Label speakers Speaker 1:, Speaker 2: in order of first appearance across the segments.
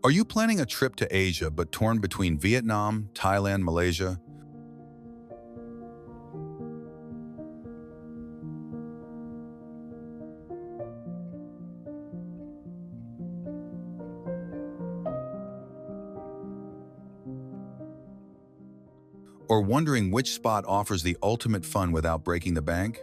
Speaker 1: Are you planning a trip to Asia but torn between Vietnam, Thailand, Malaysia? Or wondering which spot offers the ultimate fun without breaking the bank?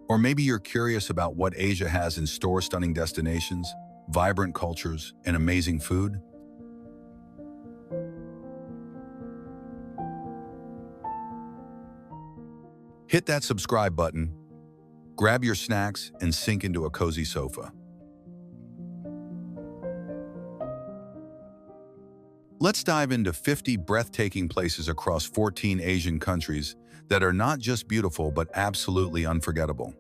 Speaker 1: Or maybe you're curious about what Asia has in store: stunning destinations, vibrant cultures, and amazing food? Hit that subscribe button, grab your snacks, and sink into a cozy sofa. Let's dive into 50 breathtaking places across 14 Asian countries that are not just beautiful but absolutely unforgettable.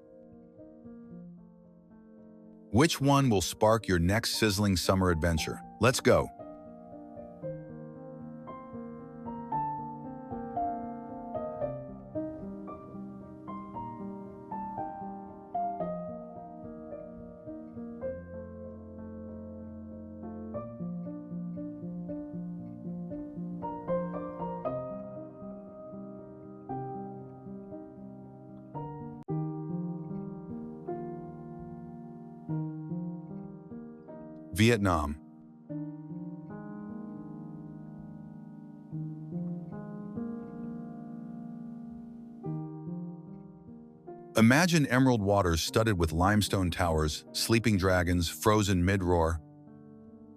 Speaker 1: Which one will spark your next sizzling summer adventure? Let's go. Vietnam. Imagine emerald waters studded with limestone towers, sleeping dragons frozen mid-roar,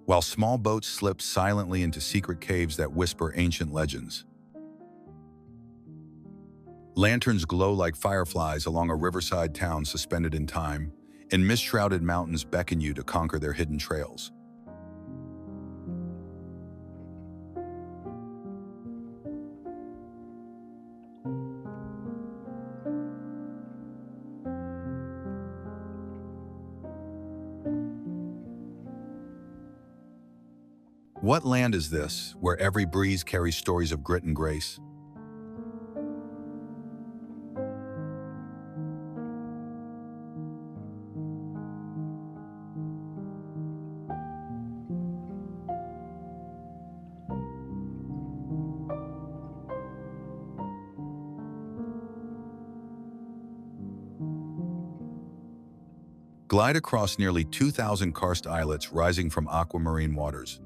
Speaker 1: while small boats slip silently into secret caves that whisper ancient legends. Lanterns glow like fireflies along a riverside town suspended in time, and mist-shrouded mountains beckon you to conquer their hidden trails. What land is this, where every breeze carries stories of grit and grace? Glide across nearly 2,000 karst islets rising from aquamarine waters.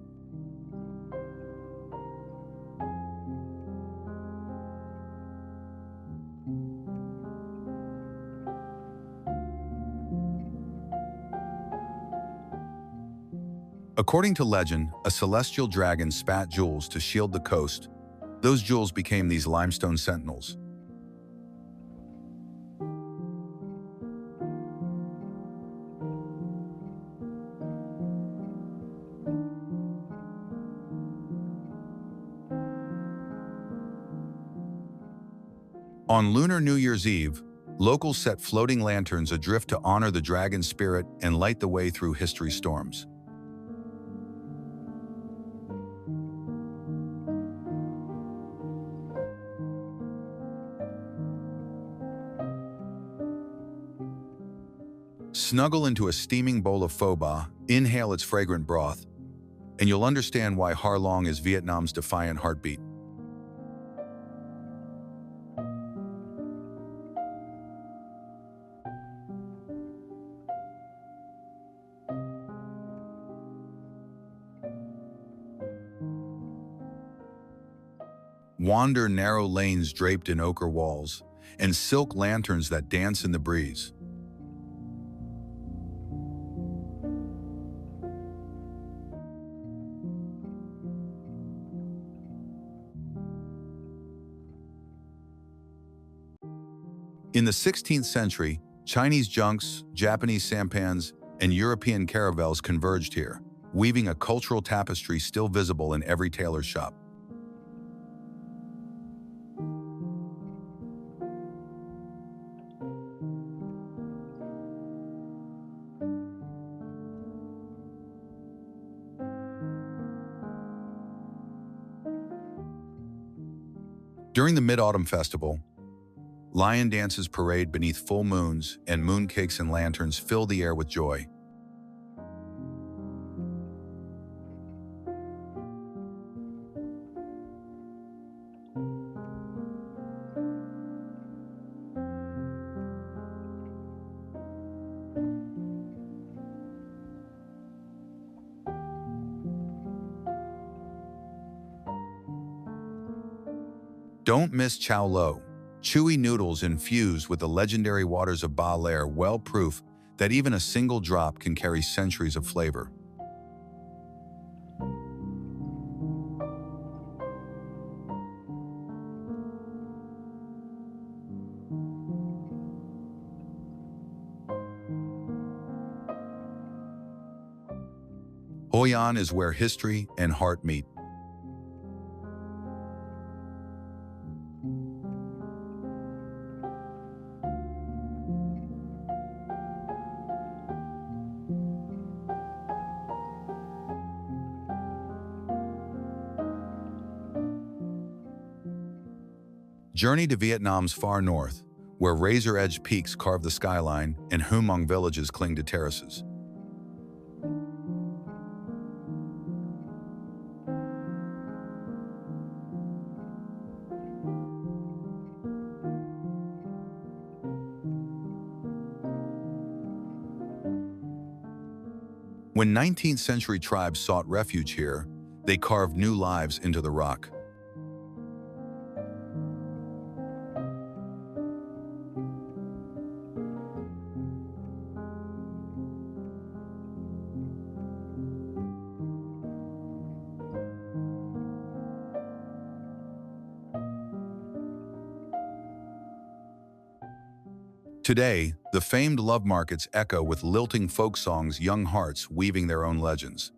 Speaker 1: According to legend, a celestial dragon spat jewels to shield the coast. Those jewels became these limestone sentinels. On Lunar New Year's Eve, locals set floating lanterns adrift to honor the dragon spirit and light the way through history's storms. Snuggle into a steaming bowl of pho ba, inhale its fragrant broth, and you'll understand why Har Long is Vietnam's defiant heartbeat. Wander narrow lanes draped in ochre walls, and silk lanterns that dance in the breeze. In the 16th century, Chinese junks, Japanese sampans, and European caravels converged here, weaving a cultural tapestry still visible in every tailor's shop. During the Mid-Autumn Festival, Lion dances parade beneath full moons, and mooncakes and lanterns fill the air with joy. Don't miss Chow Lo, chewy noodles infused with the legendary waters of Ba Lair, well proof that even a single drop can carry centuries of flavor. Hoi An is where history and heart meet. Journey to Vietnam's far north, where razor-edged peaks carve the skyline and Hmong villages cling to terraces. When 19th century tribes sought refuge here, they carved new lives into the rock. Today, the famed love markets echo with lilting folk songs, young hearts weaving their own legends.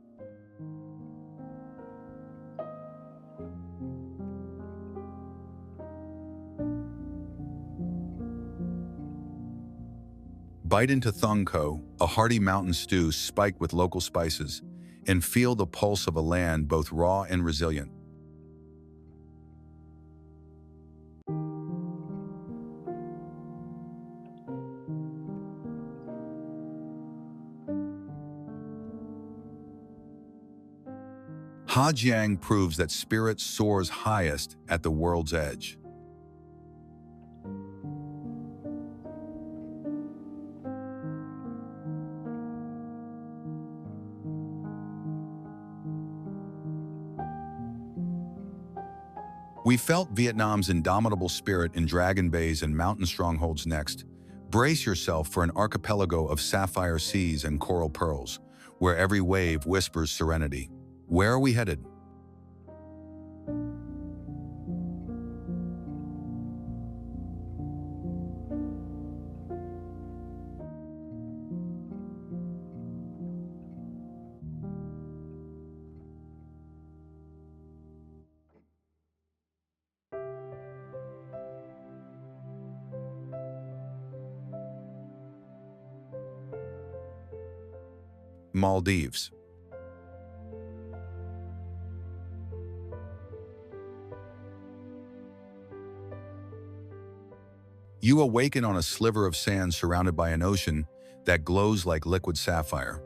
Speaker 1: Bite into thong co, a hearty mountain stew spiked with local spices, and feel the pulse of a land both raw and resilient. Ha Giang proves that spirit soars highest at the world's edge. We felt Vietnam's indomitable spirit in Dragon Bays and mountain strongholds next. Brace yourself for an archipelago of sapphire seas and coral pearls, where every wave whispers serenity. Where are we headed? Maldives. You awaken on a sliver of sand surrounded by an ocean that glows like liquid sapphire.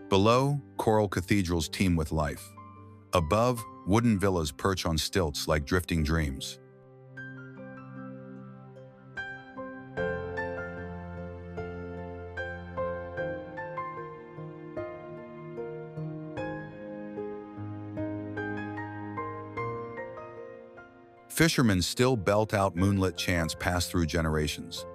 Speaker 1: Below, coral cathedrals teem with life. Above, wooden villas perch on stilts like drifting dreams. Fishermen still belt out moonlit chants passed through generations.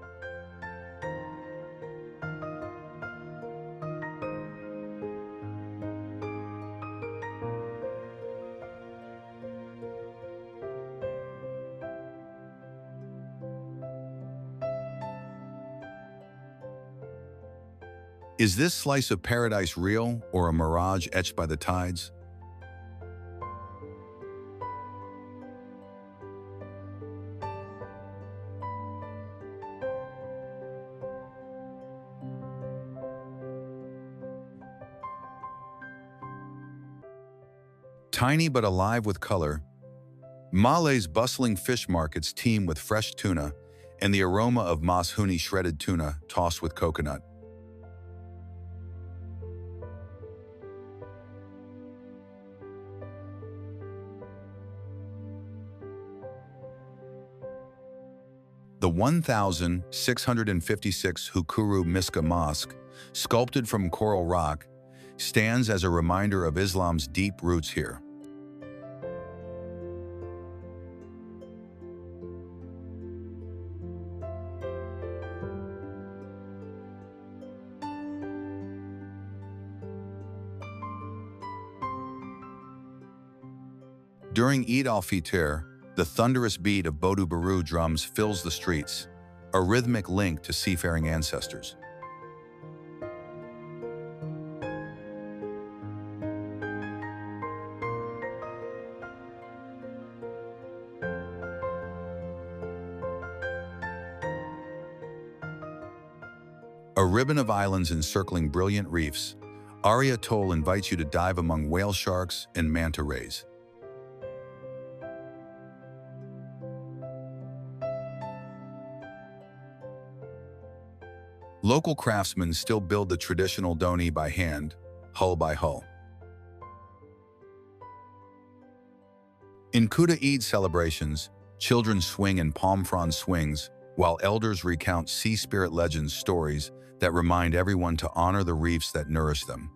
Speaker 1: Is this slice of paradise real or a mirage etched by the tides? Tiny but alive with color, Malay's bustling fish markets teem with fresh tuna and the aroma of mas huni shredded tuna tossed with coconut. The 1,656 Hukuru Miska Mosque, sculpted from coral rock, stands as a reminder of Islam's deep roots here. During Eid al-Fitr, the thunderous beat of Bodu Baru drums fills the streets, a rhythmic link to seafaring ancestors. A ribbon of islands encircling brilliant reefs, Aria Atoll invites you to dive among whale sharks and manta rays. Local craftsmen still build the traditional doni by hand, hull by hull. In Kuta Eid celebrations, children swing in palm frond swings, while elders recount sea spirit legends stories that remind everyone to honor the reefs that nourish them.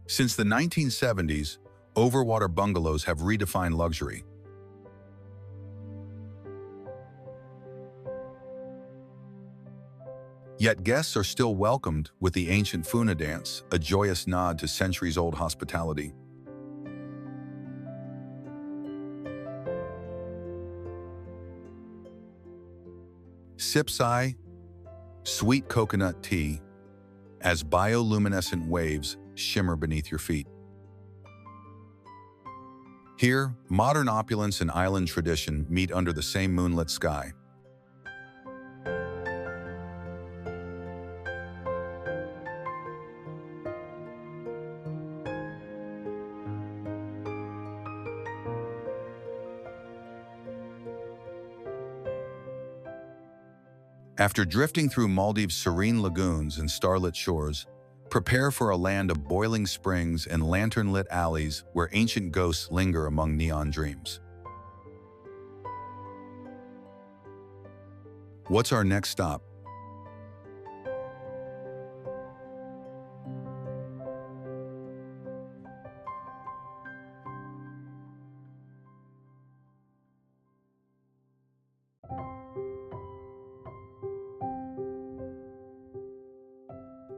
Speaker 1: Since the 1970s, overwater bungalows have redefined luxury. Yet guests are still welcomed with the ancient Funa dance, a joyous nod to centuries-old hospitality. Sipsai, sweet coconut tea, as bioluminescent waves shimmer beneath your feet. Here, modern opulence and island tradition meet under the same moonlit sky. After drifting through Maldives' serene lagoons and starlit shores, prepare for a land of boiling springs and lantern-lit alleys where ancient ghosts linger among neon dreams. What's our next stop?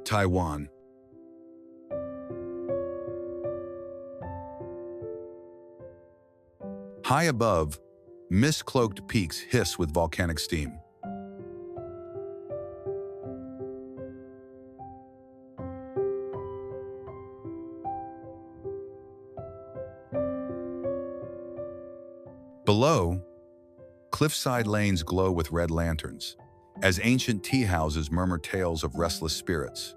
Speaker 1: Taiwan. High above, mist-cloaked peaks hiss with volcanic steam. Below, cliffside lanes glow with red lanterns, as ancient tea houses murmur tales of restless spirits.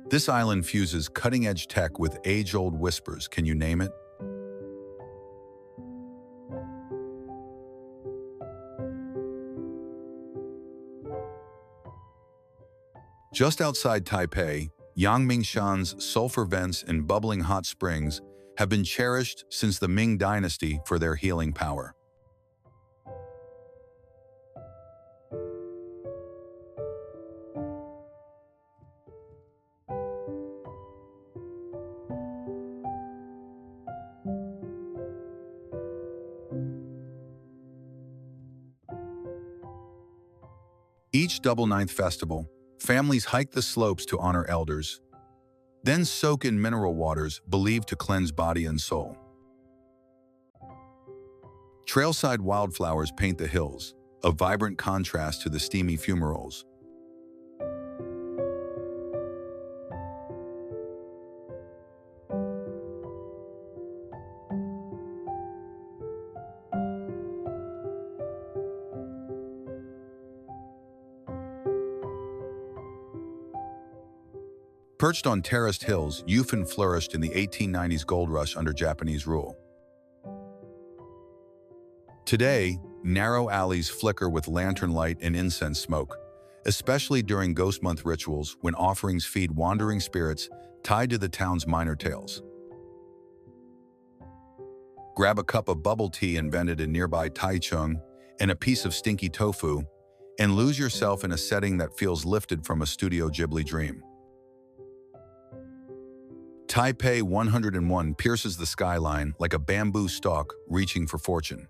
Speaker 1: This island fuses cutting-edge tech with age-old whispers. Can you name it? Just outside Taipei, Yangmingshan's sulfur vents and bubbling hot springs have been cherished since the Ming Dynasty for their healing power. Each Double Ninth Festival, families hike the slopes to honor elders, then soak in mineral waters believed to cleanse body and soul. Trailside wildflowers paint the hills, a vibrant contrast to the steamy fumaroles. Perched on terraced hills, Yufan flourished in the 1890s gold rush under Japanese rule. Today, narrow alleys flicker with lantern light and incense smoke, especially during Ghost Month rituals when offerings feed wandering spirits tied to the town's minor tales. Grab a cup of bubble tea invented in nearby Taichung and a piece of stinky tofu, and lose yourself in a setting that feels lifted from a Studio Ghibli dream. Taipei 101 pierces the skyline like a bamboo stalk reaching for fortune.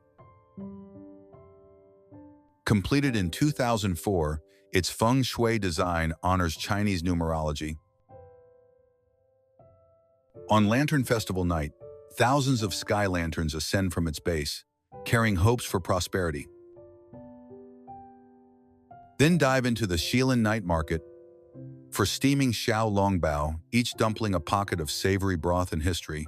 Speaker 1: Completed in 2004, its feng shui design honors Chinese numerology. On Lantern Festival night, thousands of sky lanterns ascend from its base, carrying hopes for prosperity. Then dive into the Shilin night market for steaming xiao longbao, each dumpling a pocket of savory broth and history.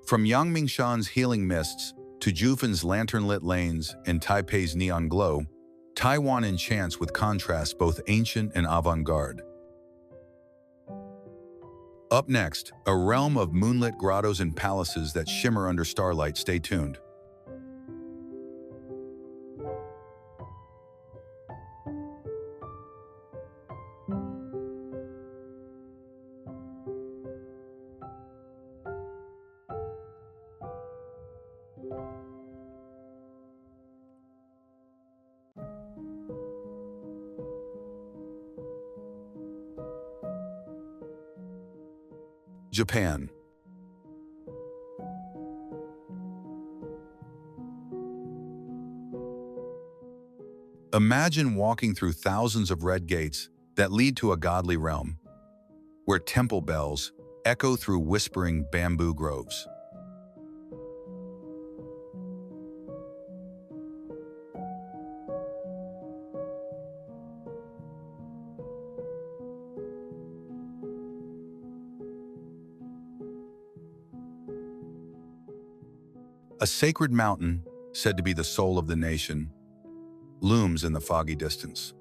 Speaker 1: From Yangmingshan's healing mists to Jufan's lantern-lit lanes and Taipei's neon glow, Taiwan enchants with contrasts both ancient and avant-garde. Up next, a realm of moonlit grottos and palaces that shimmer under starlight. Stay tuned. Japan. Imagine walking through thousands of red gates that lead to a godly realm, where temple bells echo through whispering bamboo groves. A sacred mountain, said to be the soul of the nation, looms in the foggy distance.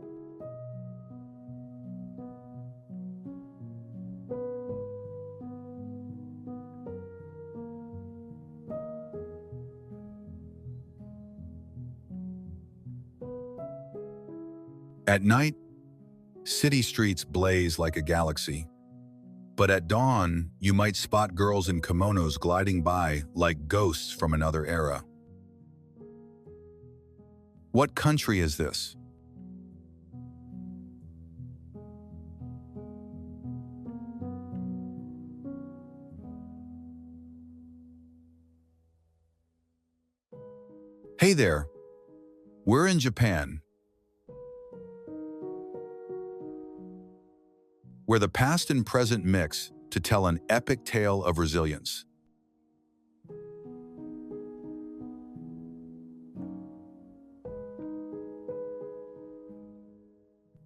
Speaker 1: At night, city streets blaze like a galaxy. But at dawn, you might spot girls in kimonos gliding by like ghosts from another era. What country is this? Hey there, we're in Japan, where the past and present mix to tell an epic tale of resilience.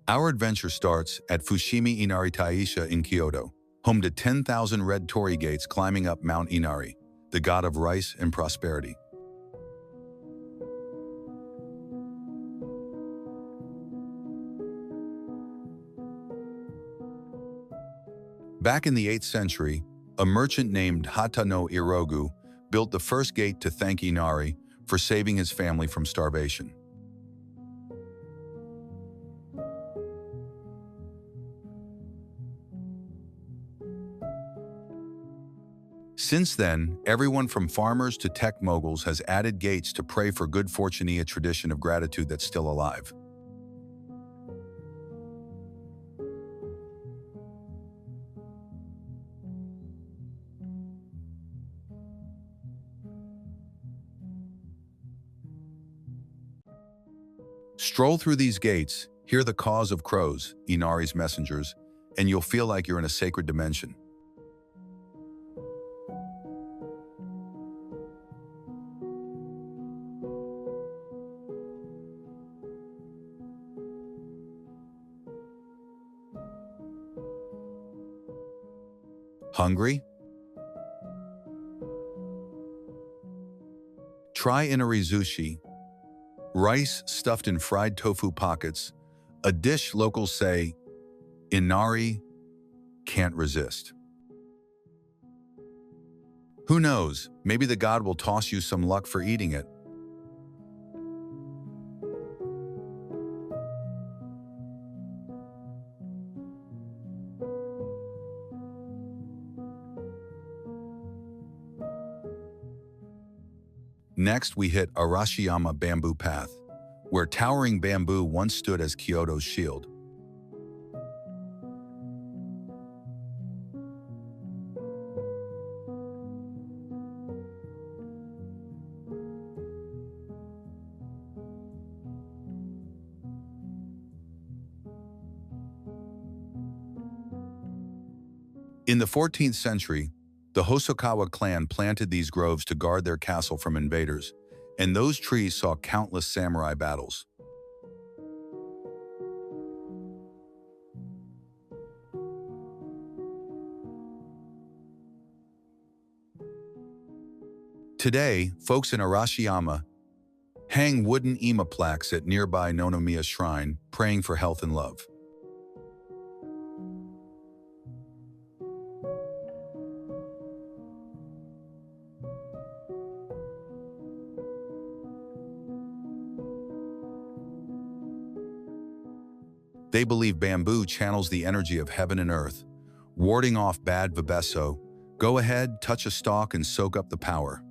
Speaker 1: Our adventure starts at Fushimi Inari Taisha in Kyoto, home to 10,000 red torii gates climbing up Mount Inari, the god of rice and prosperity. Back in the 8th century, a merchant named Hata no Irogu built the first gate to thank Inari for saving his family from starvation. Since then, everyone from farmers to tech moguls has added gates to pray for good fortune, a tradition of gratitude that's still alive. Stroll through these gates, hear the caws of crows, Inari's messengers, and you'll feel like you're in a sacred dimension. Hungry? Try inari sushi, rice stuffed in fried tofu pockets, a dish locals say, inari, can't resist. Who knows, maybe the god will toss you some luck for eating it. Next, we hit Arashiyama Bamboo Path, where towering bamboo once stood as Kyoto's shield. In the 14th century, the Hosokawa clan planted these groves to guard their castle from invaders, and those trees saw countless samurai battles. Today, folks in Arashiyama hang wooden ima plaques at nearby Nonomiya Shrine, praying for health and love. They believe bamboo channels the energy of heaven and earth, warding off bad vibes. So, go ahead, touch a stalk and soak up the power.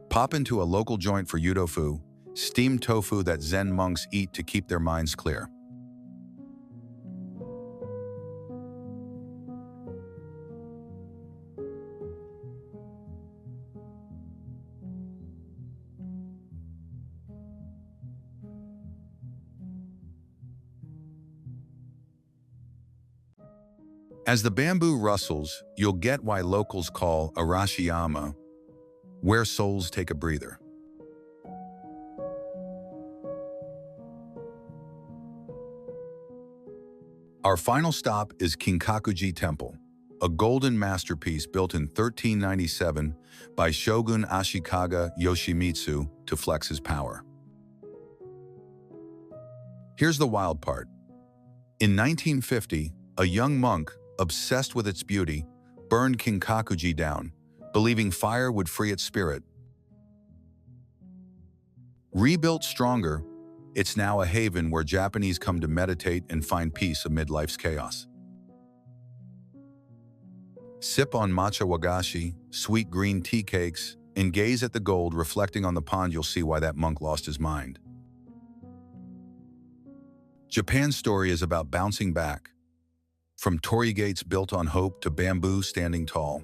Speaker 1: Pop into a local joint for yudofu, steamed tofu that Zen monks eat to keep their minds clear. As the bamboo rustles, you'll get why locals call Arashiyama, where souls take a breather. Our final stop is Kinkakuji Temple, a golden masterpiece built in 1397 by Shogun Ashikaga Yoshimitsu to flex his power. Here's the wild part. In 1950, a young monk, obsessed with its beauty, burned Kinkakuji down, believing fire would free its spirit. Rebuilt stronger, it's now a haven where Japanese come to meditate and find peace amid life's chaos. Sip on matcha wagashi, sweet green tea cakes, and gaze at the gold reflecting on the pond. You'll see why that monk lost his mind. Japan's story is about bouncing back, from torii gates built on hope to bamboo standing tall.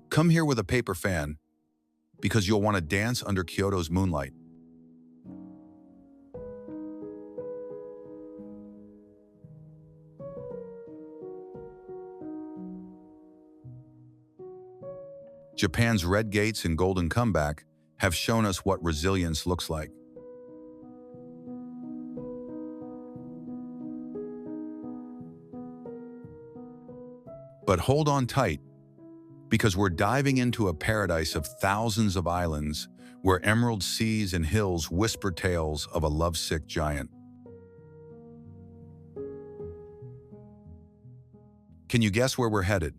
Speaker 1: Come here with a paper fan, because you'll want to dance under Kyoto's moonlight. Japan's red gates and golden comeback have shown us what resilience looks like. But hold on tight, because we're diving into a paradise of thousands of islands where emerald seas and hills whisper tales of a lovesick giant. Can you guess where we're headed?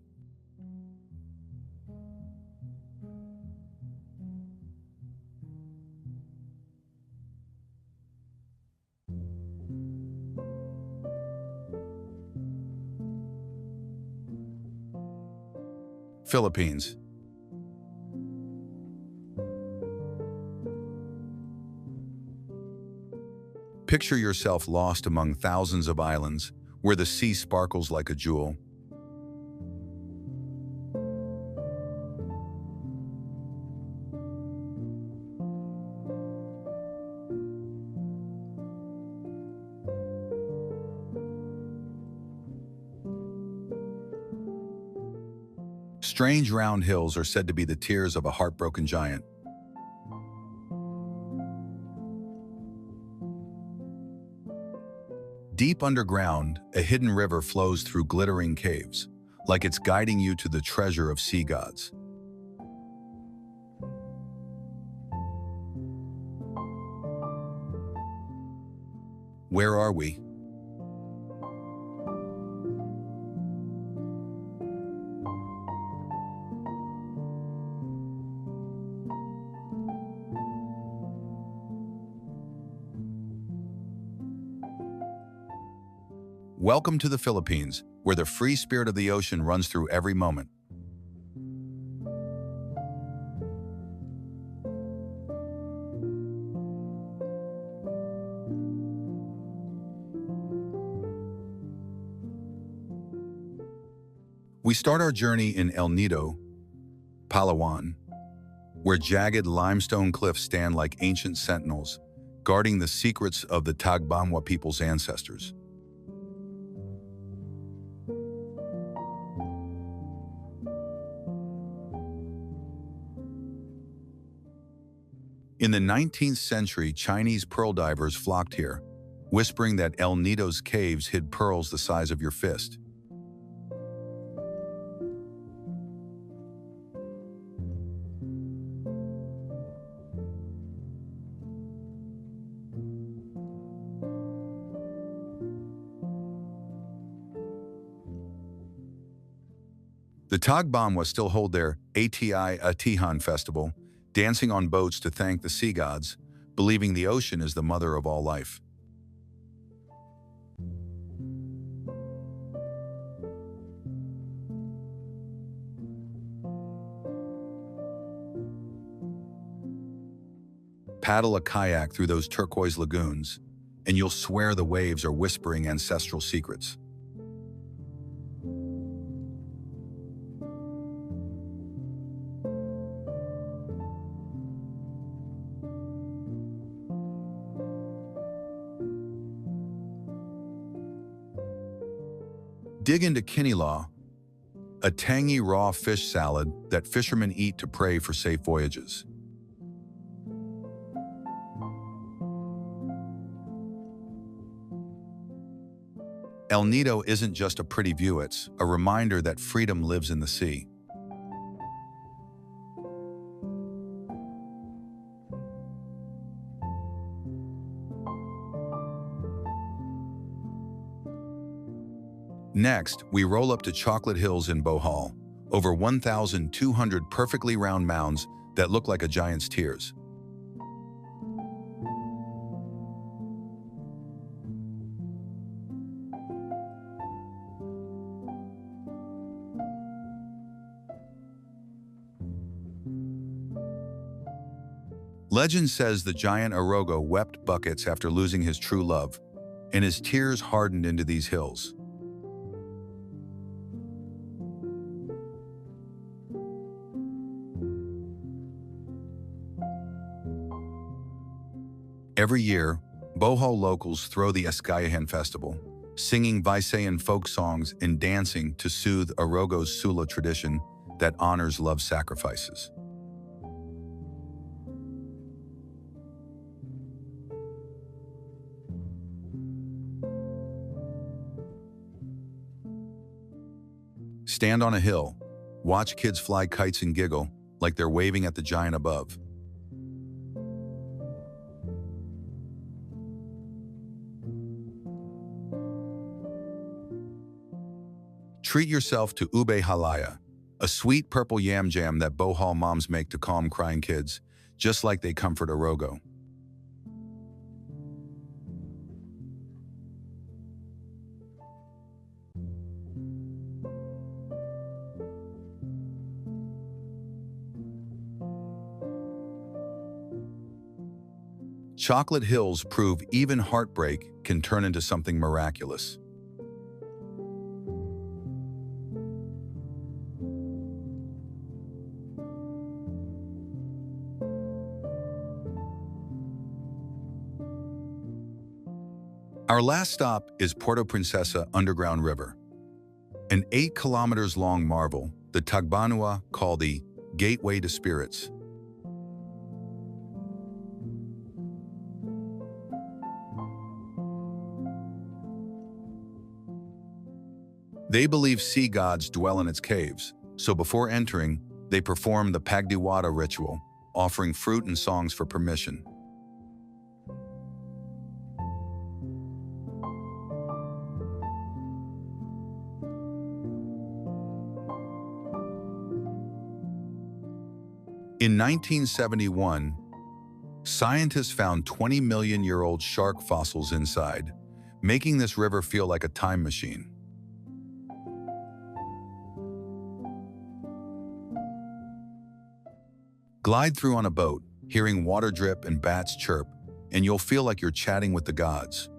Speaker 1: Philippines. Picture yourself lost among thousands of islands where the sea sparkles like a jewel. Strange round hills are said to be the tears of a heartbroken giant. Deep underground, a hidden river flows through glittering caves, like it's guiding you to the treasure of sea gods. Where are we? Welcome to the Philippines, where the free spirit of the ocean runs through every moment. We start our journey in El Nido, Palawan, where jagged limestone cliffs stand like ancient sentinels, guarding the secrets of the Tagbanwa people's ancestors. In the 19th century, Chinese pearl divers flocked here, whispering that El Nido's caves hid pearls the size of your fist. The Tagbanwa still hold their ATI Atihan festival, dancing on boats to thank the sea gods, believing the ocean is the mother of all life. Paddle a kayak through those turquoise lagoons, and you'll swear the waves are whispering ancestral secrets. Dig into kinilaw, a tangy raw fish salad that fishermen eat to pray for safe voyages. El Nido isn't just a pretty view, it's a reminder that freedom lives in the sea. Next, we roll up to Chocolate Hills in Bohol, over 1,200 perfectly round mounds that look like a giant's tears. Legend says the giant Arogo wept buckets after losing his true love, and his tears hardened into these hills. Every year, Bohol locals throw the Eskayahan Festival, singing Visayan folk songs and dancing to soothe Arogo's Sula tradition that honors love sacrifices. Stand on a hill, watch kids fly kites and giggle like they're waving at the giant above. Treat yourself to ube halaya, a sweet purple yam jam that Bohol moms make to calm crying kids, just like they comfort Arogo. Chocolate Hills prove even heartbreak can turn into something miraculous. Our last stop is Puerto Princesa Underground River. An 8 kilometers long marvel, the Tagbanua, called the Gateway to Spirits. They believe sea gods dwell in its caves, so before entering, they perform the Pagdiwada ritual, offering fruit and songs for permission. In 1971, scientists found 20-million-year-old shark fossils inside, making this river feel like a time machine. Glide through on a boat, hearing water drip and bats chirp, and you'll feel like you're chatting with the gods.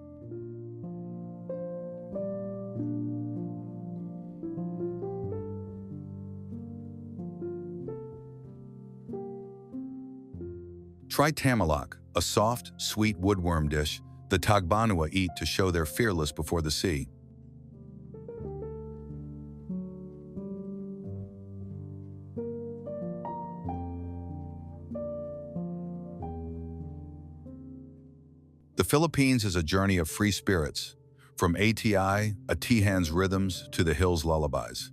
Speaker 1: Try tamalak, a soft, sweet woodworm dish the Tagbanua eat to show they're fearless before the sea. The Philippines is a journey of free spirits, from ATI, Atihan's rhythms, to the hills' lullabies.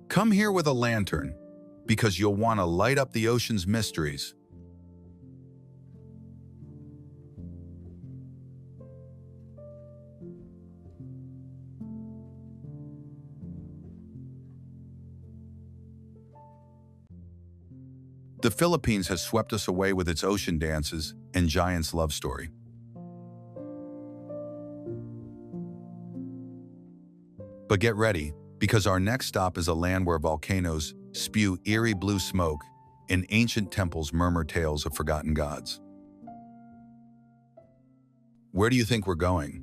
Speaker 1: Come here with a lantern, because you'll want to light up the ocean's mysteries. The Philippines has swept us away with its ocean dances and giants' love story. But get ready, because our next stop is a land where volcanoes spew eerie blue smoke and ancient temples murmur tales of forgotten gods. Where do you think we're going?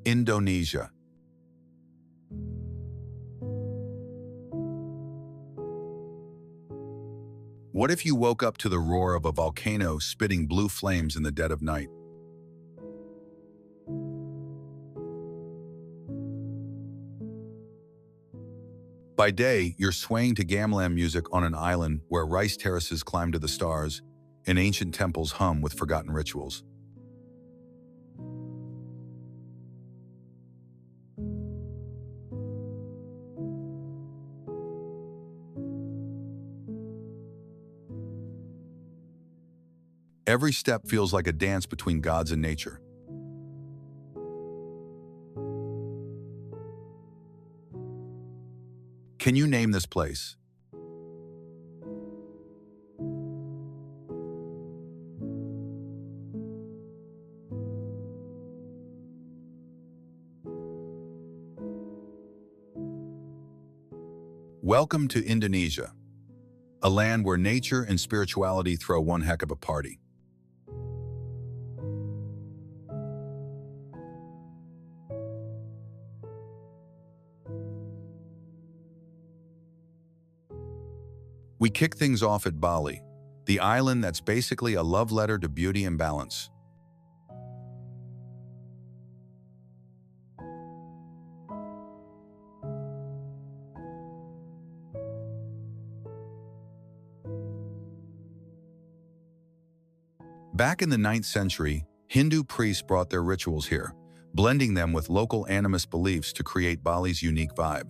Speaker 1: Indonesia. What if you woke up to the roar of a volcano spitting blue flames in the dead of night? By day, you're swaying to gamelan music on an island where rice terraces climb to the stars and ancient temples hum with forgotten rituals. Every step feels like a dance between gods and nature. Can you name this place? Welcome to Indonesia, a land where nature and spirituality throw one heck of a party. We kick things off at Bali, the island that's basically a love letter to beauty and balance. Back in the 9th century, Hindu priests brought their rituals here, blending them with local animist beliefs to create Bali's unique vibe.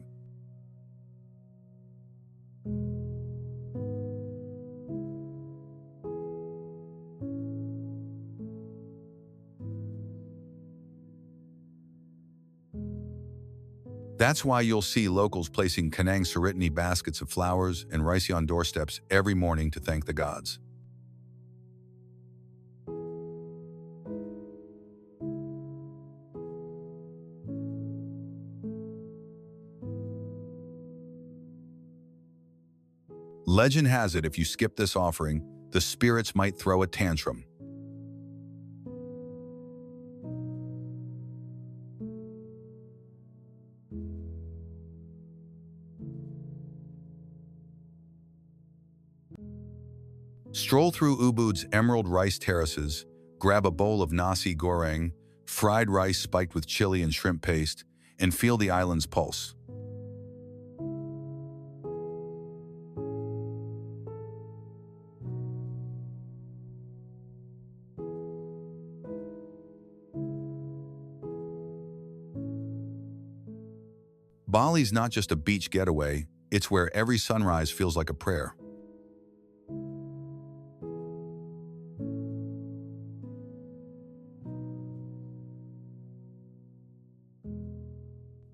Speaker 1: That's why you'll see locals placing Kanang Saritini baskets of flowers and rice on doorsteps every morning to thank the gods. Legend has it if you skip this offering, the spirits might throw a tantrum. Stroll through Ubud's emerald rice terraces, grab a bowl of nasi goreng, fried rice spiked with chili and shrimp paste, and feel the island's pulse. Bali's not just a beach getaway, it's where every sunrise feels like a prayer.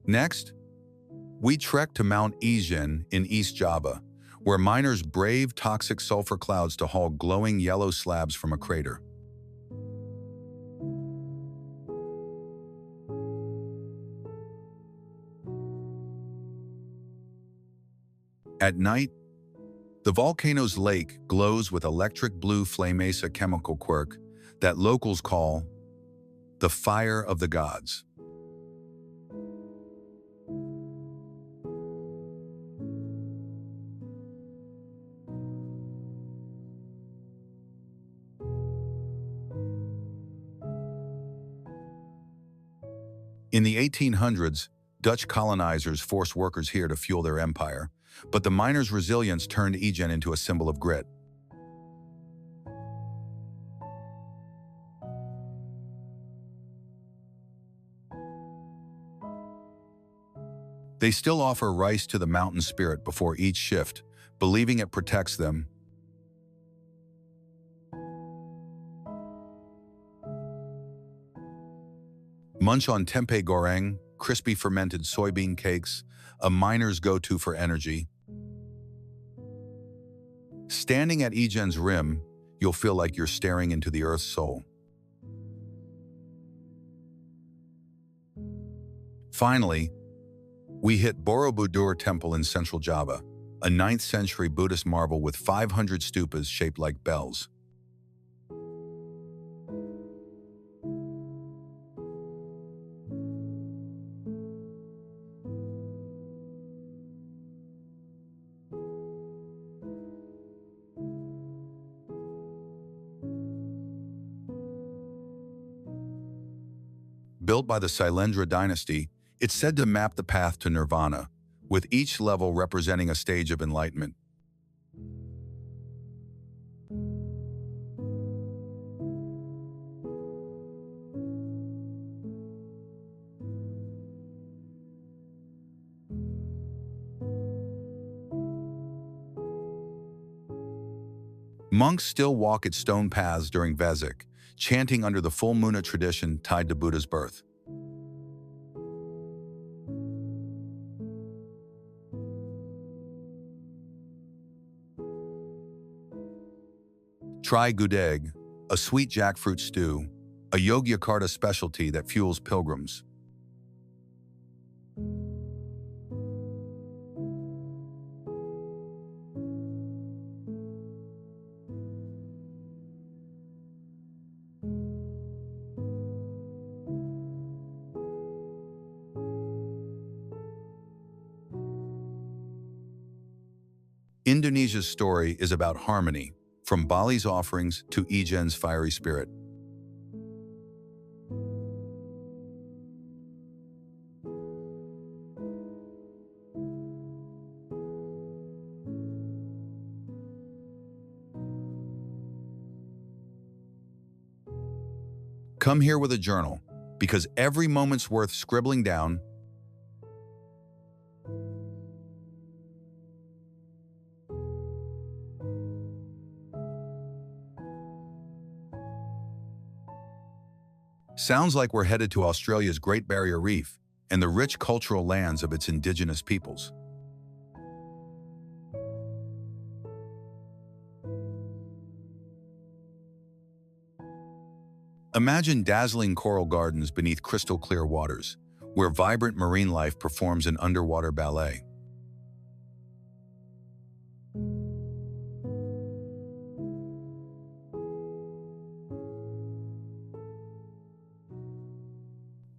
Speaker 1: Next, we trek to Mount Ijen in East Java, where miners brave toxic sulfur clouds to haul glowing yellow slabs from a crater. At night, the volcano's lake glows with electric blue flame-asa, a chemical quirk that locals call the fire of the gods. In the 1800s, Dutch colonizers forced workers here to fuel their empire, but the miners' resilience turned Ijen into a symbol of grit. They still offer rice to the mountain spirit before each shift, believing it protects them. Munch on tempeh goreng, crispy fermented soybean cakes, a miner's go-to for energy. Standing at Ijen's rim, you'll feel like you're staring into the Earth's soul. Finally, we hit Borobudur Temple in central Java, a 9th century Buddhist marble with 500 stupas shaped like bells. Built by the Sailendra dynasty, it's said to map the path to nirvana, with each level representing a stage of enlightenment. Monks still walk its stone paths during Vesak, chanting under the full moon, a tradition tied to Buddha's birth. Try gudeg, a sweet jackfruit stew, a Yogyakarta specialty that fuels pilgrims. Indonesia's story is about harmony, from Bali's offerings to Ijen's fiery spirit. Come here with a journal, because every moment's worth scribbling down. Sounds like we're headed to Australia's Great Barrier Reef and the rich cultural lands of its indigenous peoples. Imagine dazzling coral gardens beneath crystal clear waters, where vibrant marine life performs an underwater ballet.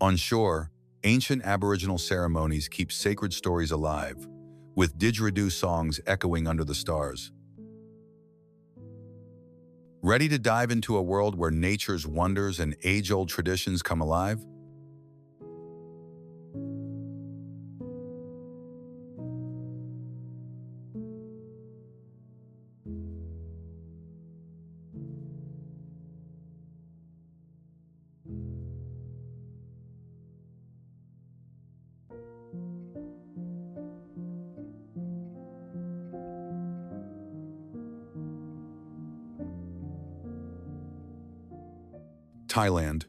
Speaker 1: On shore, ancient Aboriginal ceremonies keep sacred stories alive, with didgeridoo songs echoing under the stars. Ready to dive into a world where nature's wonders and age-old traditions come alive? Thailand.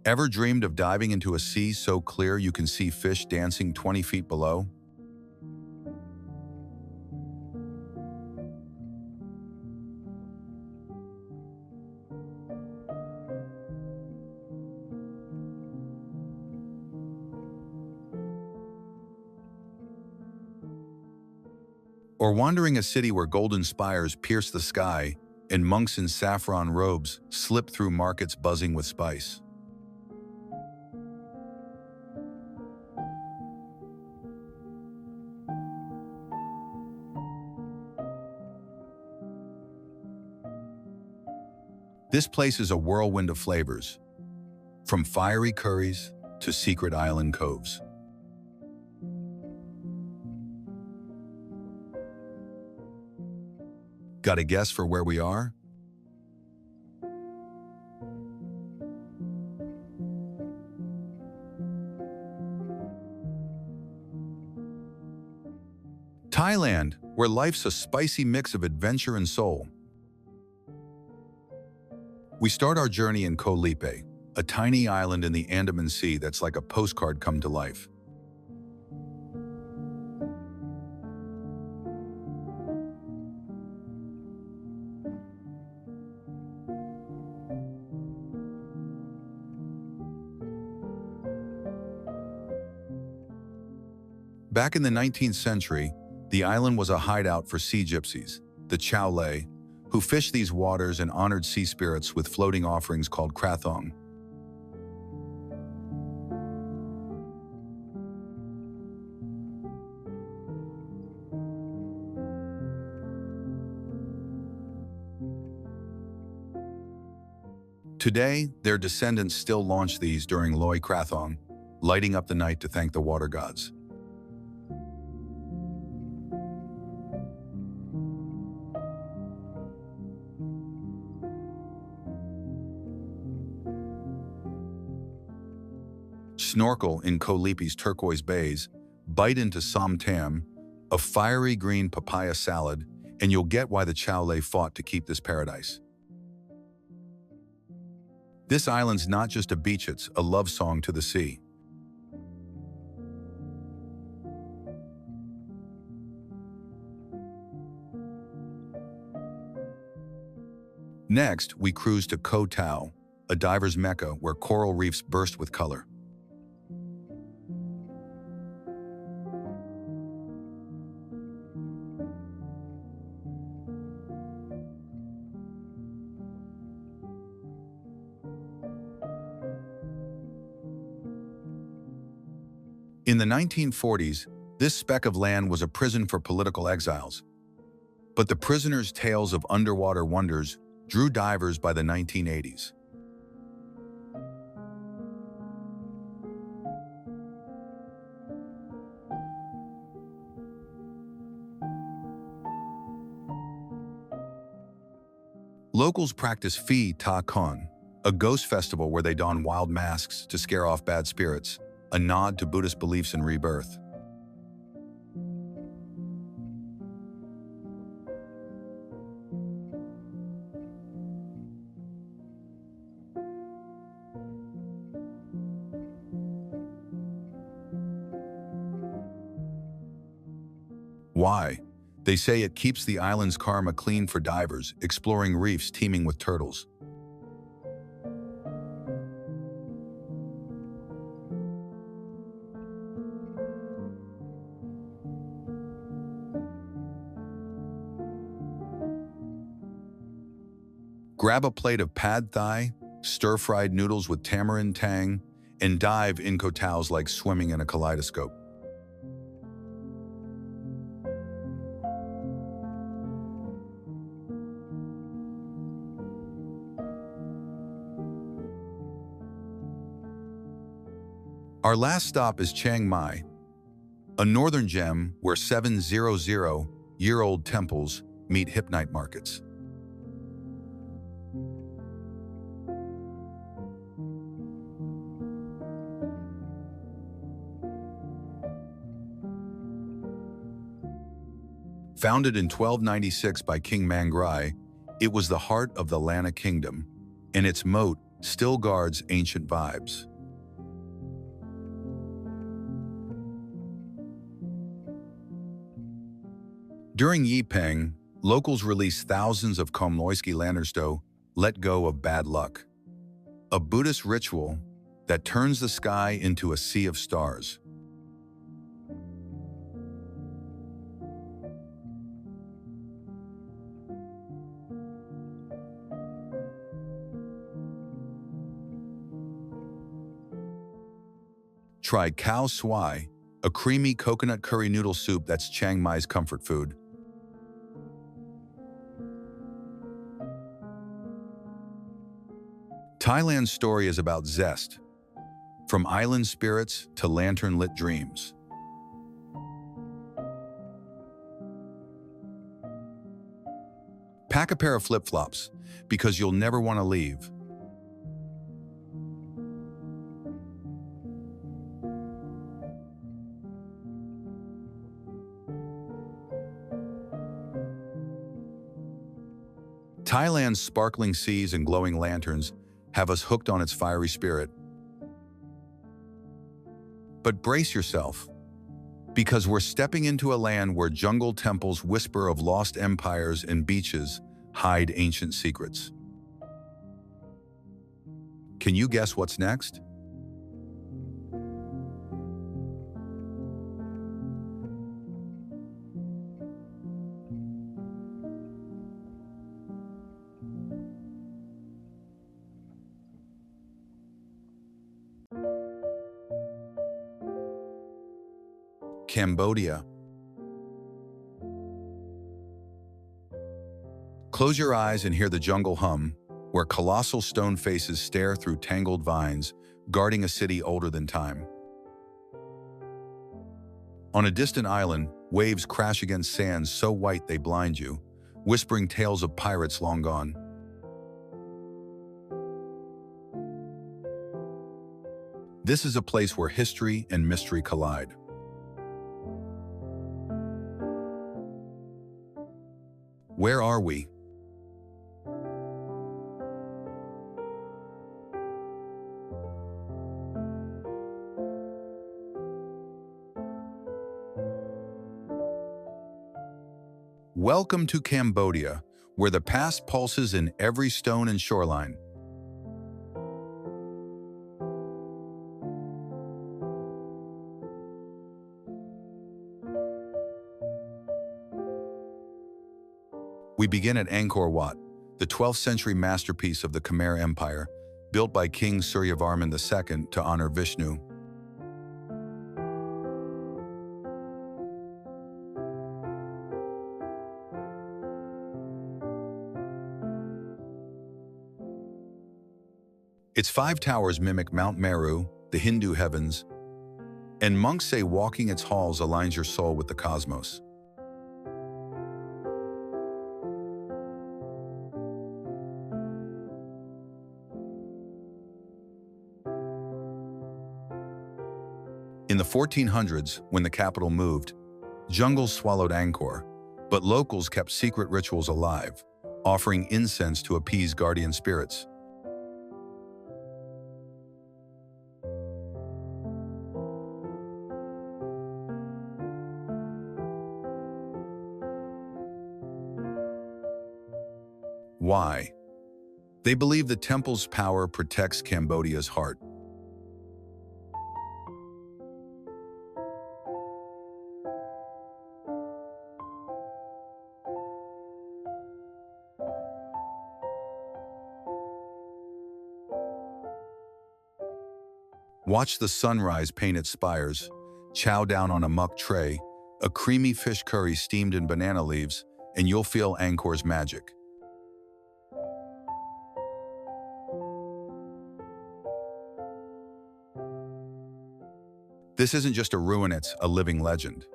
Speaker 1: Ever dreamed of diving into a sea so clear you can see fish dancing 20 feet below? Or wandering a city where golden spires pierce the sky and monks in saffron robes slip through markets buzzing with spice? This place is a whirlwind of flavors, from fiery curries to secret island coves. Got a guess for where we are? Thailand, where life's a spicy mix of adventure and soul. We start our journey in Koh Lipe, a tiny island in the Andaman Sea that's like a postcard come to life. Back in the 19th century, the island was a hideout for sea gypsies, the Chow Lei, who fished these waters and honored sea spirits with floating offerings called krathong. Today, their descendants still launch these during Loy Krathong, lighting up the night to thank the water gods. Snorkel in Koh Lipe's turquoise bays, bite into som tam, a fiery green papaya salad, and you'll get why the Chow Lei fought to keep this paradise. This island's not just a beach, it's a love song to the sea. Next, we cruise to Koh Tao, a diver's mecca where coral reefs burst with color. In the 1940s, this speck of land was a prison for political exiles. But the prisoners' tales of underwater wonders drew divers by the 1980s. Locals practice Phi Ta Khon, a ghost festival where they don wild masks to scare off bad spirits, a nod to Buddhist beliefs in rebirth. Why? They say it keeps the island's karma clean for divers, exploring reefs teeming with turtles. Grab a plate of pad thai, stir-fried noodles with tamarind tang, and dive in koh taos like swimming in a kaleidoscope. Our last stop is Chiang Mai, a northern gem where 700-year-old temples meet hip night markets. Founded in 1296 by King Mangrai, it was the heart of the Lanna Kingdom, and its moat still guards ancient vibes. During Yi Peng, locals release thousands of Komloiski lanterns, let go of bad luck, a Buddhist ritual that turns the sky into a sea of stars. Try khao swai, a creamy coconut curry noodle soup that's Chiang Mai's comfort food. Thailand's story is about zest, from island spirits to lantern-lit dreams. Pack a pair of flip-flops, because you'll never want to leave. Thailand's sparkling seas and glowing lanterns have us hooked on its fiery spirit. But brace yourself, because we're stepping into a land where jungle temples whisper of lost empires and beaches hide ancient secrets. Can you guess what's next? Cambodia. Close your eyes and hear the jungle hum, where colossal stone faces stare through tangled vines, guarding a city older than time. On a distant island, waves crash against sands so white they blind you, whispering tales of pirates long gone. This is a place where history and mystery collide. Where are we? Welcome to Cambodia, where the past pulses in every stone and shoreline. We begin at Angkor Wat, the 12th century masterpiece of the Khmer Empire, built by King Suryavarman II to honor Vishnu. Its 5 towers mimic Mount Meru, the Hindu heavens, and monks say walking its halls aligns your soul with the cosmos. In the 1400s, when the capital moved, jungles swallowed Angkor, but locals kept secret rituals alive, offering incense to appease guardian spirits. Why? They believe the temple's power protects Cambodia's heart. Watch the sunrise paint its spires, chow down on a muck tray, a creamy fish curry steamed in banana leaves, and you'll feel Angkor's magic. This isn't just a ruin, it's a living legend.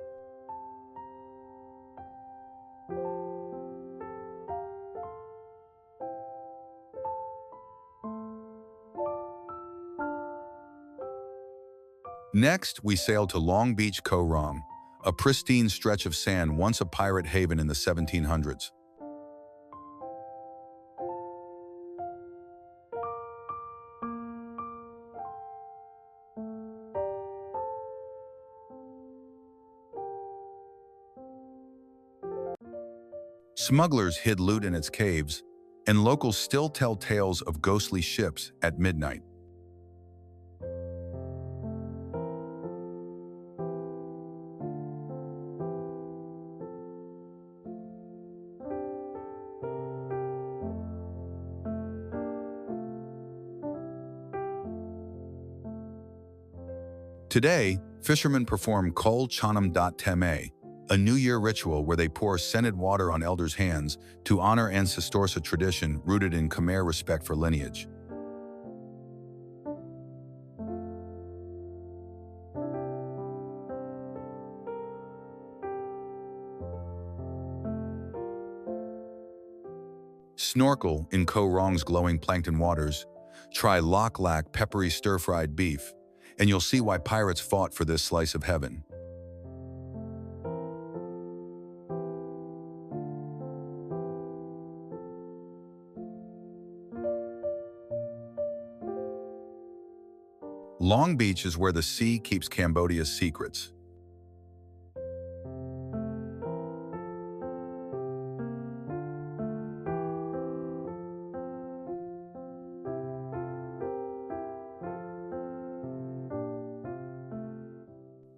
Speaker 1: Next, we sail to Long Beach, Koh Rong, a pristine stretch of sand once a pirate haven in the 1700s. Smugglers hid loot in its caves, and locals still tell tales of ghostly ships at midnight. Today, fishermen perform Kol Chanam Teme, a New Year ritual where they pour scented water on elders' hands to honor ancestors, a tradition rooted in Khmer respect for lineage. Snorkel in Koh Rong's glowing plankton waters. Try Lok Lak peppery stir-fried beef, and you'll see why pirates fought for this slice of heaven. Long Beach is where the sea keeps Cambodia's secrets.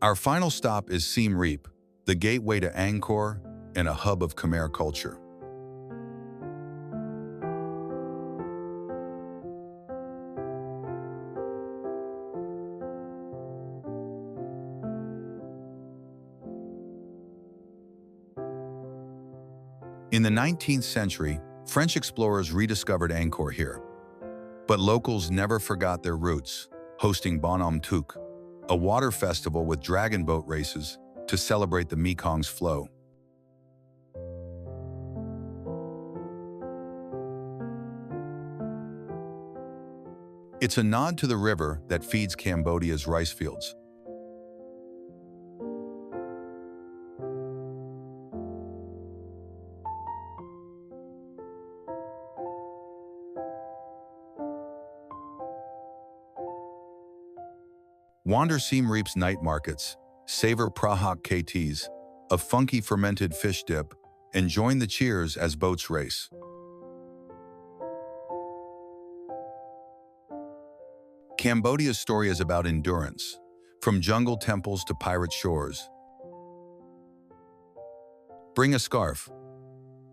Speaker 1: Our final stop is Siem Reap, the gateway to Angkor and a hub of Khmer culture. In the 19th century, French explorers rediscovered Angkor here. But locals never forgot their roots, hosting Bonhomme Tuk, a water festival with dragon boat races to celebrate the Mekong's flow. It's a nod to the river that feeds Cambodia's rice fields. Wander Siem Reap's night markets, savor Prahak KTs, a funky fermented fish dip, and join the cheers as boats race. Cambodia's story is about endurance, from jungle temples to pirate shores. Bring a scarf,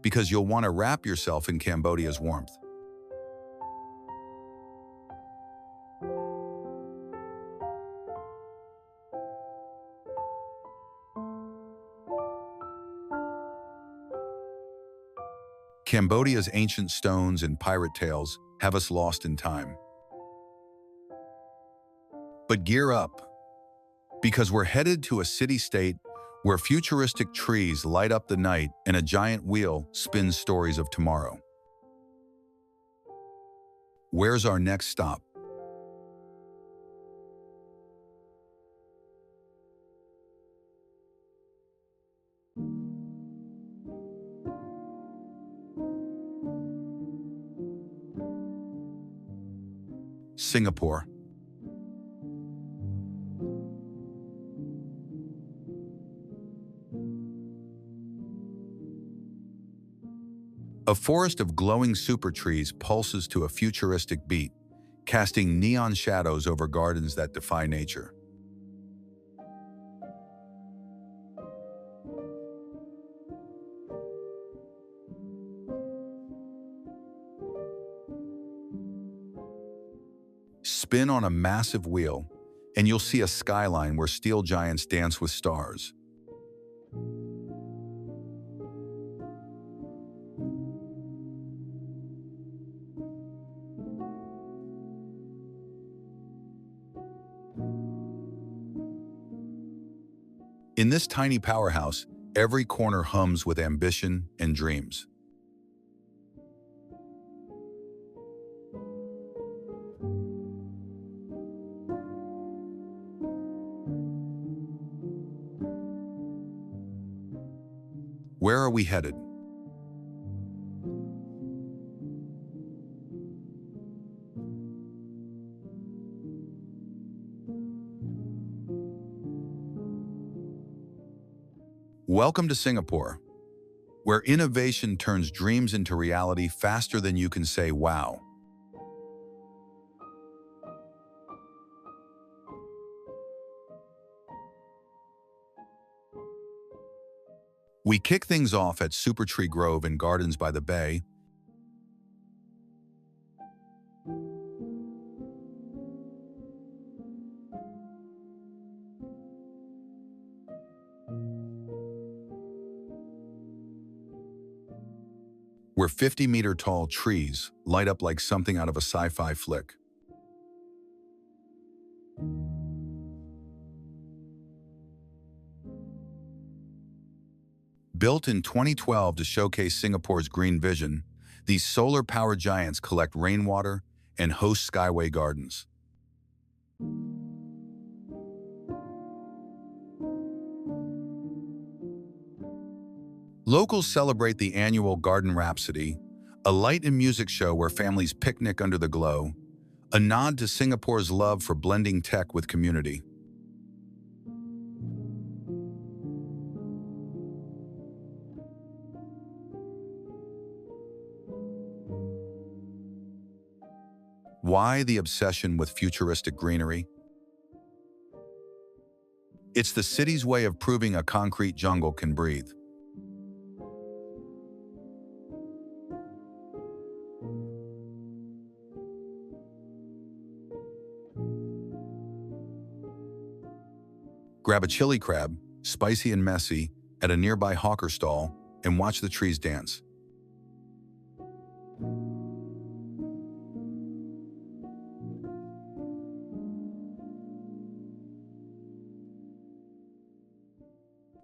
Speaker 1: because you'll want to wrap yourself in Cambodia's warmth. Cambodia's ancient stones and pirate tales have us lost in time. But gear up, because we're headed to a city-state where futuristic trees light up the night and a giant wheel spins stories of tomorrow. Where's our next stop? Singapore. A forest of glowing super trees pulses to a futuristic beat, casting neon shadows over gardens that defy nature. Spin on a massive wheel, and you'll see a skyline where steel giants dance with stars. In this tiny powerhouse, every corner hums with ambition and dreams. Where are we headed? Welcome to Singapore, where innovation turns dreams into reality faster than you can say wow. We kick things off at Super Tree Grove and Gardens by the Bay. Where 50-meter-tall trees light up like something out of a sci-fi flick. Built in 2012 to showcase Singapore's green vision, these solar-powered giants collect rainwater and host skyway gardens. Locals celebrate the annual Garden Rhapsody, a light and music show where families picnic under the glow, a nod to Singapore's love for blending tech with community. Why the obsession with futuristic greenery? It's the city's way of proving a concrete jungle can breathe. Grab a chili crab, spicy and messy, at a nearby hawker stall, and watch the trees dance.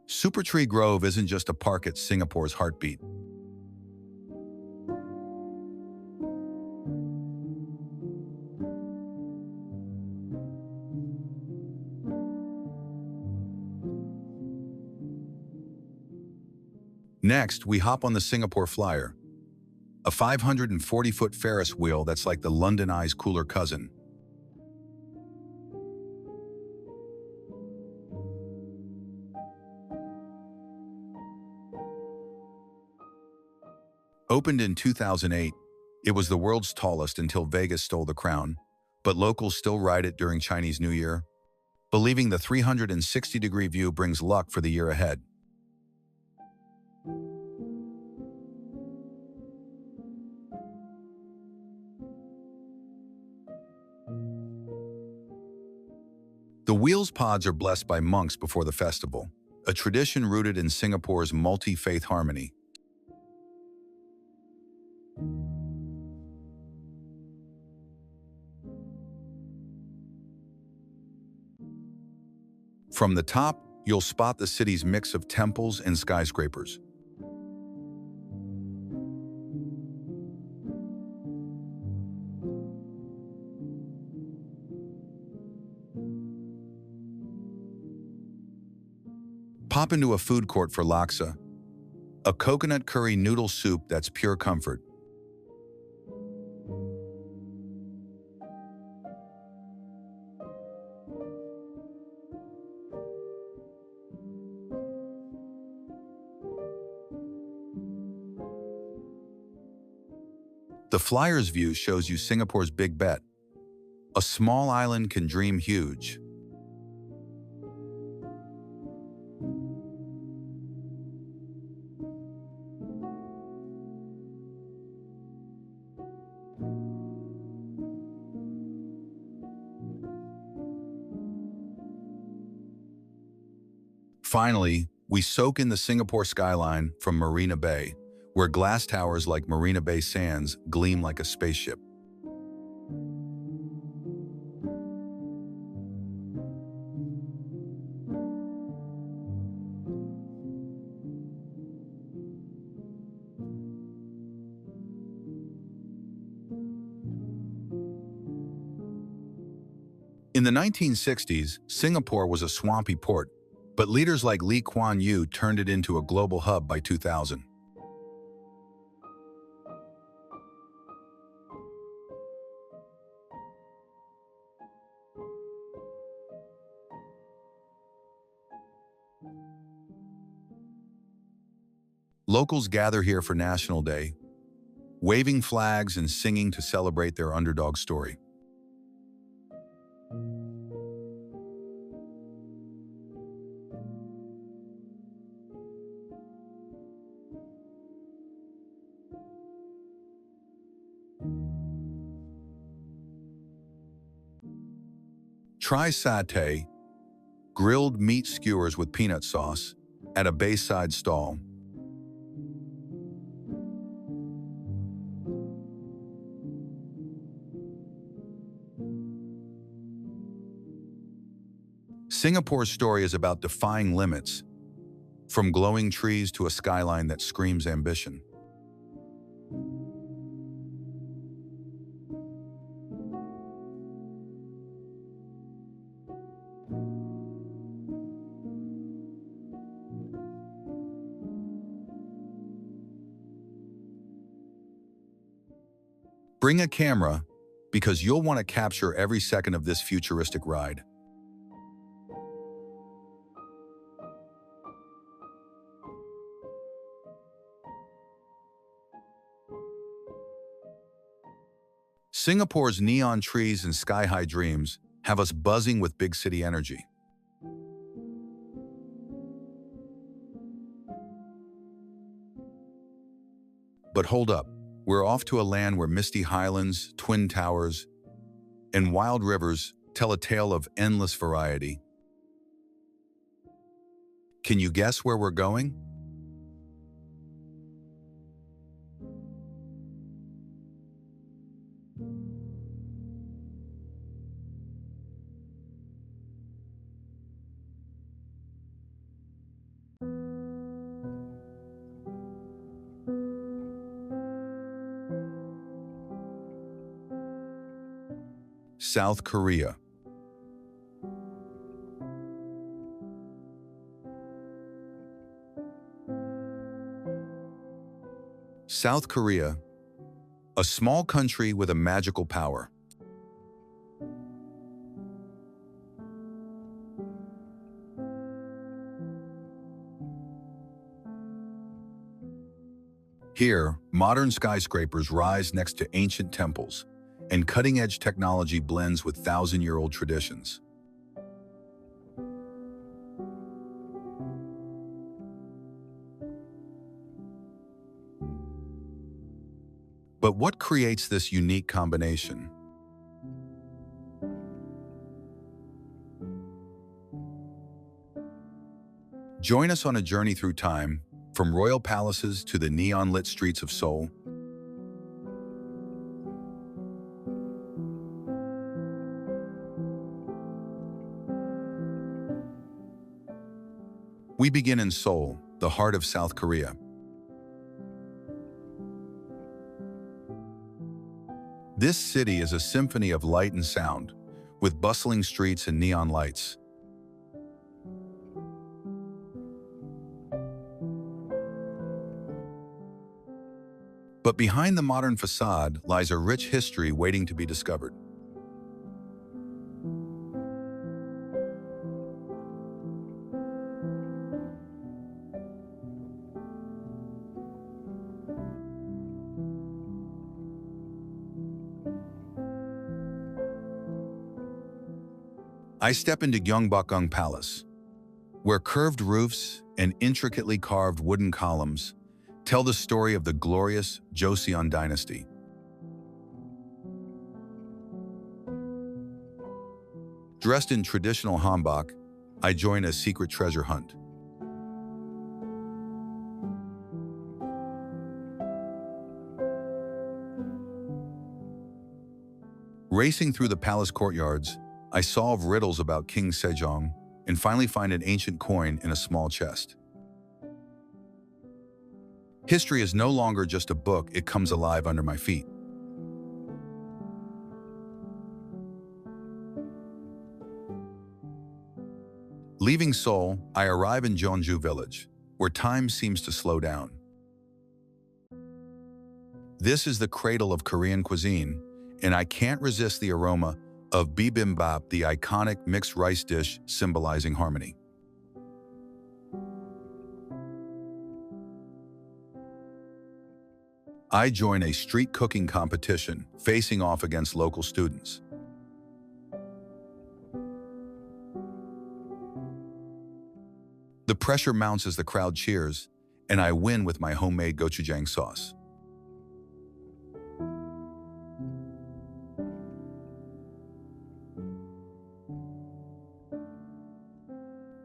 Speaker 1: Super Tree Grove isn't just a park, it's Singapore's heartbeat. Next, we hop on the Singapore Flyer, a 540-foot Ferris wheel that's like the London Eye's cooler cousin. Opened in 2008, it was the world's tallest until Vegas stole the crown, but locals still ride it during Chinese New Year, believing the 360-degree view brings luck for the year ahead. The wheels pods are blessed by monks before the festival, a tradition rooted in Singapore's multi-faith harmony. From the top, you'll spot the city's mix of temples and skyscrapers. Pop into a food court for laksa, a coconut curry noodle soup that's pure comfort. The Flyer's view shows you Singapore's big bet. A small island can dream huge. Finally, we soak in the Singapore skyline from Marina Bay, where glass towers like Marina Bay Sands gleam like a spaceship. In the 1960s, Singapore was a swampy port, but leaders like Lee Kuan Yew turned it into a global hub by 2000. Locals gather here for National Day, waving flags and singing to celebrate their underdog story. Try satay, grilled meat skewers with peanut sauce, at a bayside stall. Singapore's story is about defying limits, from glowing trees to a skyline that screams ambition. Bring a camera, because you'll want to capture every second of this futuristic ride. Singapore's neon trees and sky-high dreams have us buzzing with big city energy. But hold up, we're off to a land where misty highlands, twin towers, and wild rivers tell a tale of endless variety. Can you guess where we're going? South Korea. South Korea, a small country with a magical power. Here, modern skyscrapers rise next to ancient temples, and cutting-edge technology blends with thousand-year-old traditions. But what creates this unique combination? Join us on a journey through time, from royal palaces to the neon-lit streets of Seoul. We begin in Seoul, the heart of South Korea. This city is a symphony of light and sound, with bustling streets and neon lights. But behind the modern facade lies a rich history waiting to be discovered. I step into Gyeongbokgung Palace, where curved roofs and intricately carved wooden columns tell the story of the glorious Joseon dynasty. Dressed in traditional hanbok, I join a secret treasure hunt. Racing through the palace courtyards, I solve riddles about King Sejong and finally find an ancient coin in a small chest. History is no longer just a book, it comes alive under my feet. Leaving Seoul, I arrive in Jeonju village, where time seems to slow down. This is the cradle of Korean cuisine, and I can't resist the aroma of bibimbap, the iconic mixed rice dish symbolizing harmony. I join a street cooking competition, facing off against local students. The pressure mounts as the crowd cheers, and I win with my homemade gochujang sauce.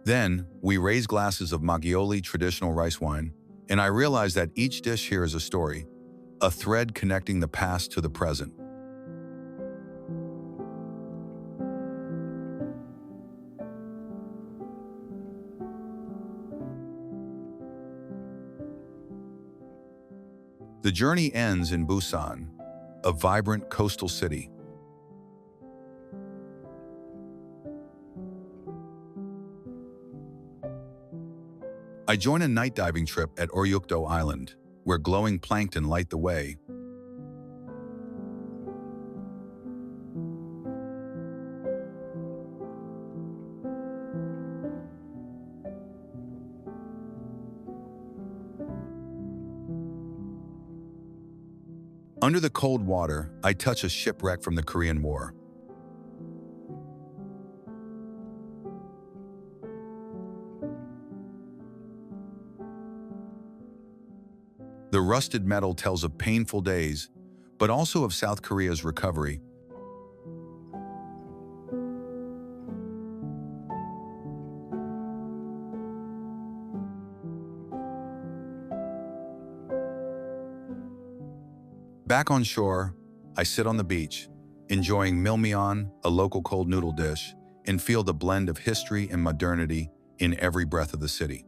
Speaker 1: Then, we raise glasses of Magioli traditional rice wine, and I realize that each dish here is a story, a thread connecting the past to the present. The journey ends in Busan, a vibrant coastal city. I join a night diving trip at Oryukdo Island, where glowing plankton light the way. Under the cold water, I touch a shipwreck from the Korean War. The rusted metal tells of painful days, but also of South Korea's recovery. Back on shore, I sit on the beach, enjoying milmyeon, a local cold noodle dish, and feel the blend of history and modernity in every breath of the city.